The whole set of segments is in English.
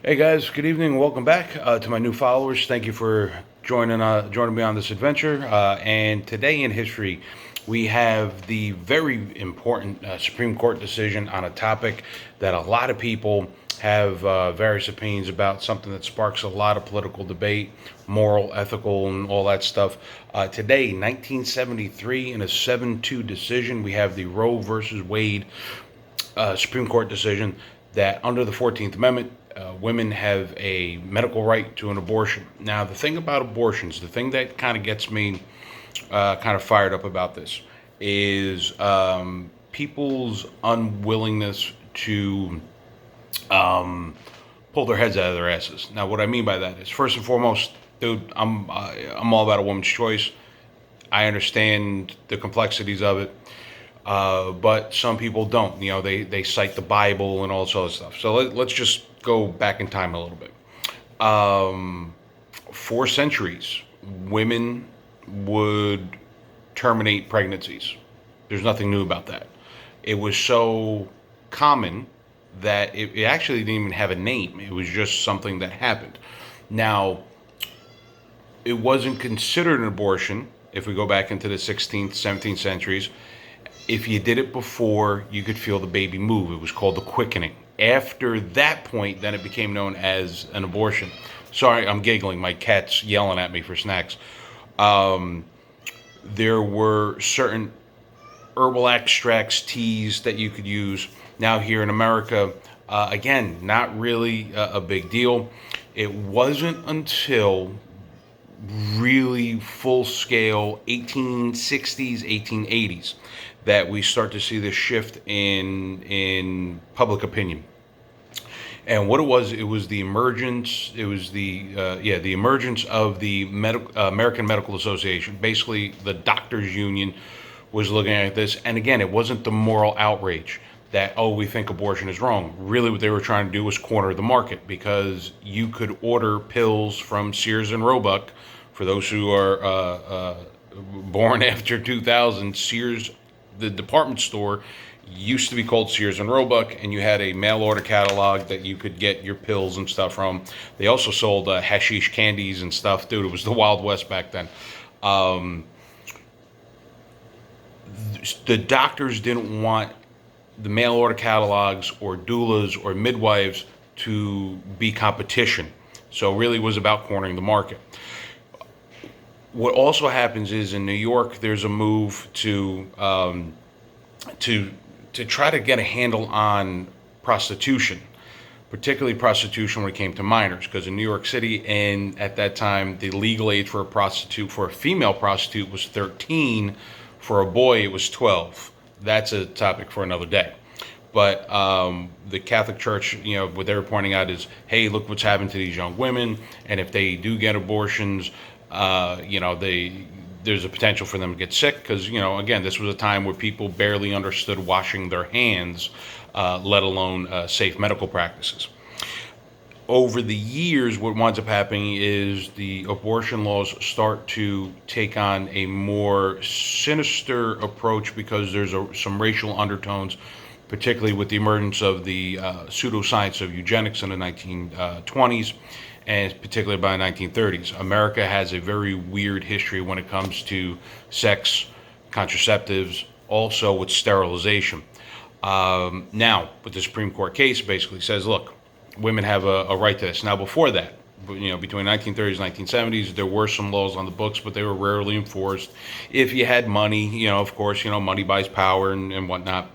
Hey guys, good evening. Welcome back to my new followers. Thank you for joining me on this adventure. And today in history, we have the very important Supreme Court decision on a topic that a lot of people have various opinions about. Something that sparks a lot of political debate, moral, ethical, and all that stuff. Today, 1973, in a 7-2 decision, we have the Roe versus Wade Supreme Court decision that under the 14th Amendment, women have a medical right to an abortion. Now, the thing about abortions, the thing that kind of gets me kind of fired up about this is people's unwillingness to pull their heads out of their asses. Now, what I mean by that is, first and foremost, dude, I'm all about a woman's choice. I understand the complexities of it. But some people don't. They cite the Bible and all this other stuff. So let's just go back in time a little bit. For centuries, women would terminate pregnancies. There's nothing new about that. It was so common that it actually didn't even have a name. It was just something that happened. Now, it wasn't considered an abortion if we go back into the 16th, 17th centuries. If you did it before, you could feel the baby move. It was called the quickening. After that point, then it became known as an abortion. Sorry, I'm giggling. My cat's yelling at me for snacks. There were certain herbal extracts, teas that you could use. Now here in America, again, not really a big deal. It wasn't until really full scale 1860s, 1880s that we start to see this shift in public opinion. And what it was the emergence. It was the emergence of the American Medical Association. Basically, the doctors' union was looking at this, and again, it wasn't the moral outrage that, oh, we think abortion is wrong. Really, what they were trying to do was corner the market, because you could order pills from Sears and Roebuck. For those who are born after 2000, Sears, the department store, used to be called Sears and Roebuck, and you had a mail order catalog that you could get your pills and stuff from. They also sold hashish candies and stuff. Dude, it was the Wild West back then. The doctors didn't want the mail order catalogs or doulas or midwives to be competition. So really it was about cornering the market. What also happens is in New York, there's a move to try to get a handle on prostitution, particularly prostitution when it came to minors, because in New York City, and at that time, the legal age for a female prostitute was 13. For a boy, it was 12. That's a topic for another day. But the Catholic Church, what they were pointing out is, hey, look what's happened to these young women, and if they do get abortions, there's a potential for them to get sick, because, again, this was a time where people barely understood washing their hands, let alone safe medical practices. Over the years, what winds up happening is the abortion laws start to take on a more sinister approach, because there's some racial undertones, particularly with the emergence of the pseudoscience of eugenics in the 1920s, and particularly by the 1930s. America has a very weird history when it comes to sex, contraceptives, also with sterilization. Now, with the Supreme Court case, basically says, look, women have a right to this. Now, before that, between 1930s and 1970s, there were some laws on the books, but they were rarely enforced. If you had money, of course, money buys power and whatnot.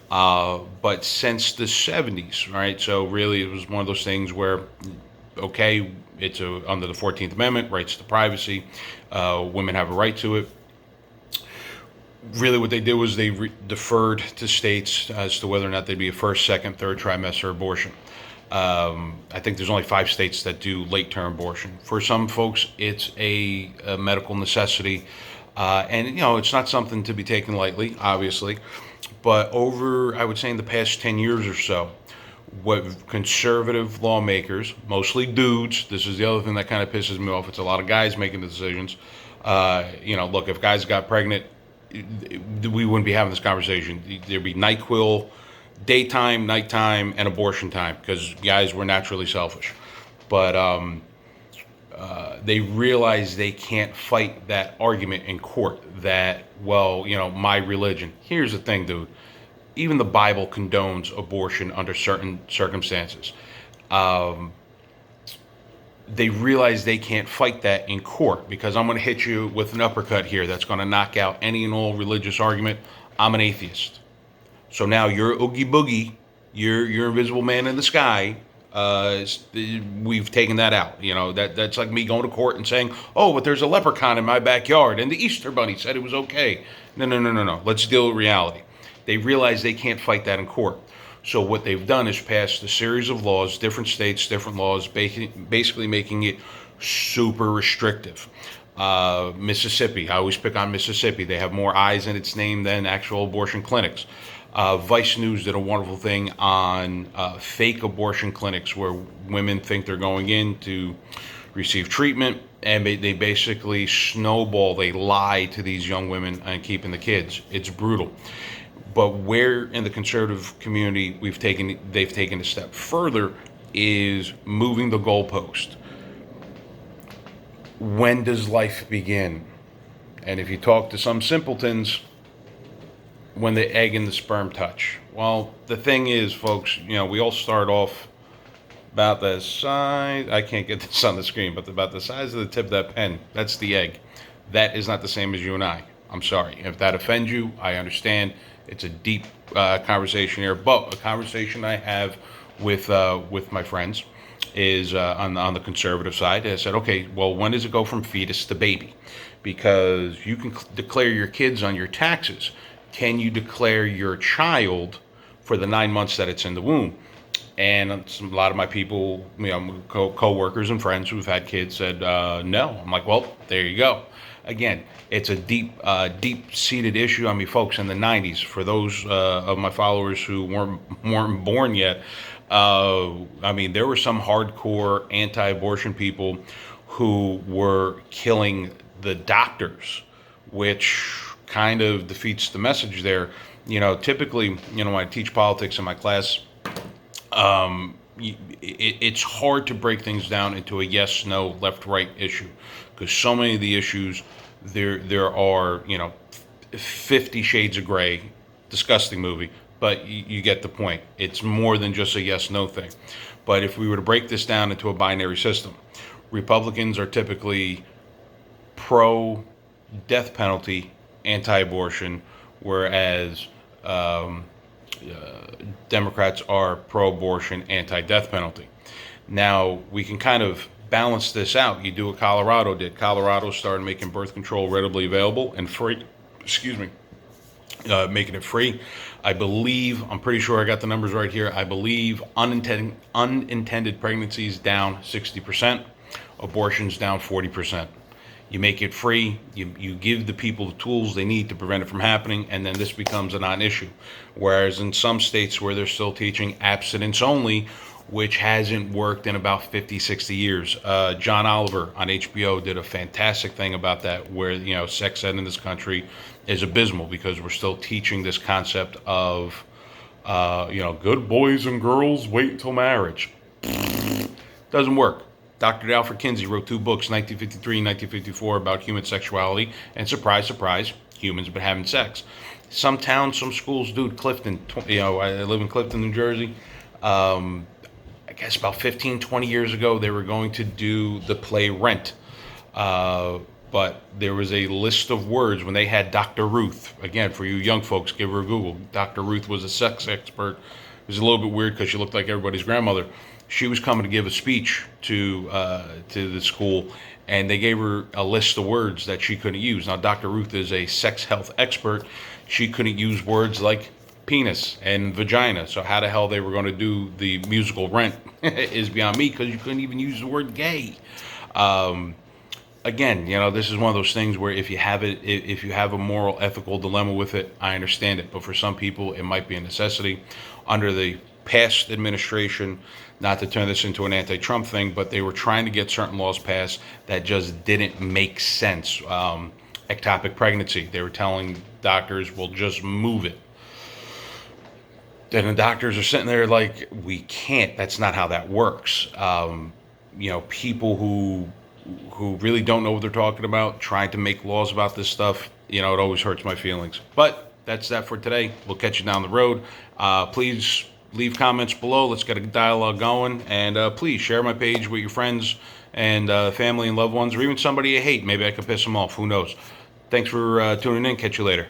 But since the 70s, right? So really, it was one of those things where, okay, it's under the 14th Amendment, rights to privacy. Women have a right to it. Really, what they did was they deferred to states as to whether or not they'd be a first, second, third trimester abortion. I think there's only 5 states that do late-term abortion. For some folks, it's a medical necessity, and it's not something to be taken lightly, obviously. But over, I would say, in the past 10 years or so, what conservative lawmakers, mostly dudes, this is the other thing that kind of pisses me off. It's a lot of guys making the decisions. Look, if guys got pregnant, we wouldn't be having this conversation. There'd be NyQuil daytime, nighttime, and abortion time, because guys were naturally selfish. But they realize they can't fight that argument in court that, well, my religion. Here's the thing, dude. Even the Bible condones abortion under certain circumstances. Um, they realize they can't fight that in court, because I'm going to hit you with an uppercut here that's going to knock out any and all religious argument. I'm an atheist. So now you're Oogie Boogie, you're Invisible Man in the Sky. We've taken that out. That's like me going to court and saying, "Oh, but there's a leprechaun in my backyard, and the Easter Bunny said it was okay." No, no, no, no, no. Let's deal with reality. They realize they can't fight that in court. So what they've done is passed a series of laws, different states, different laws, basically making it super restrictive. Mississippi, I always pick on Mississippi. They have more I's in its name than actual abortion clinics. Vice News did a wonderful thing on fake abortion clinics where women think they're going in to receive treatment, and they basically snowball, they lie to these young women and keeping the kids. It's brutal. But where in the conservative community they've taken a step further is moving the goalpost. When does life begin? And if you talk to some simpletons, when the egg and the sperm touch. Well, the thing is, folks, we all start off about the size, I can't get this on the screen, but about the size of the tip of that pen. That's the egg. That is not the same as you and I. I'm sorry. If that offends you, I understand. It's a deep conversation here, but a conversation I have with my friends is on the conservative side. I said, okay, well, when does it go from fetus to baby? Because you can declare your kids on your taxes. Can you declare your child for the 9 months that it's in the womb? And a lot of my people, co-workers and friends who've had kids said no. I'm like, well, there you go. Again, it's a deep-seated issue. I mean, folks, in the 90s, for those of my followers who weren't born yet, there were some hardcore anti-abortion people who were killing the doctors, which kind of defeats the message there. Typically, when I teach politics in my class, it's hard to break things down into a yes, no, left, right issue, because so many of the issues there are 50 Shades of Grey, disgusting movie, but you get the point. It's more than just a yes, no thing. But if we were to break this down into a binary system, Republicans are typically pro death penalty, anti-abortion, whereas Democrats are pro-abortion, anti-death penalty. Now, we can kind of balance this out. You do what Colorado did. Colorado started making birth control readily available and free. Making it free. I'm pretty sure I got the numbers right here. I believe unintended pregnancies down 60%, abortions down 40%. You make it free, you give the people the tools they need to prevent it from happening, and then this becomes a non-issue. Whereas in some states where they're still teaching abstinence only, which hasn't worked in about 50, 60 years. John Oliver on HBO did a fantastic thing about that, where, sex ed in this country is abysmal because we're still teaching this concept of, good boys and girls wait until marriage. Doesn't work. Dr. Alfred Kinsey wrote 2 books, 1953 and 1954, about human sexuality, and surprise, surprise, humans been having sex. Some towns, some schools, dude, Clifton, I live in Clifton, New Jersey. I guess about 15, 20 years ago, they were going to do the play Rent. But there was a list of words when they had Dr. Ruth. Again, for you young folks, give her a Google. Dr. Ruth was a sex expert. It was a little bit weird because she looked like everybody's grandmother. She was coming to give a speech to the school, and they gave her a list of words that she couldn't use. Now, Dr. Ruth is a sex health expert. She couldn't use words like penis and vagina. So how the hell they were going to do the musical Rent is beyond me, because you couldn't even use the word gay. Again, this is one of those things where if you have a moral, ethical dilemma with it, I understand it. But for some people, it might be a necessity. Under the past administration, not to turn this into an anti-Trump thing, but they were trying to get certain laws passed that just didn't make sense. Ectopic pregnancy, they were telling doctors, well, just move it. And the doctors are sitting there like, we can't. That's not how that works. People who really don't know what they're talking about, trying to make laws about this stuff, it always hurts my feelings. But that's that for today. We'll catch you down the road. Please leave comments below. Let's get a dialogue going. And please share my page with your friends and family and loved ones, or even somebody you hate. Maybe I could piss them off. Who knows? Thanks for tuning in. Catch you later.